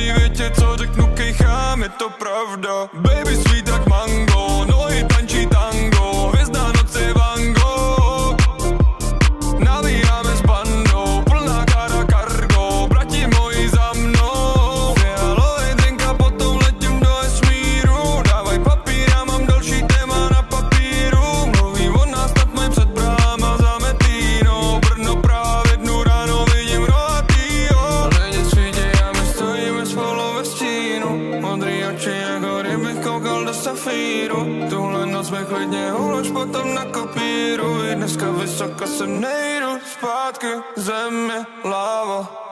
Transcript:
každý větě, co řeknu, kejchám, je to pravda. Baby sweet jak mango, nohy tančí tango, hvězda noci Van Gogh. Navíjáme s bandou, plná kára cargo, brati moji za mnou. Fialový drink a potom letím do vesmíru, dávaj papír, já mám další téma na papíru. Mluví o nás nad mým před bráma za Metínou, Brno právě dnu ráno vidím rohatýho. Lidi svítěj a my stojíme spolu ve stínu, modrý oči jako kdybych koukal do safíru. Tuhle noc mi klidně ulož potom na kopíru, i dneska vysoko sem nejdu, zpátky zem je láva.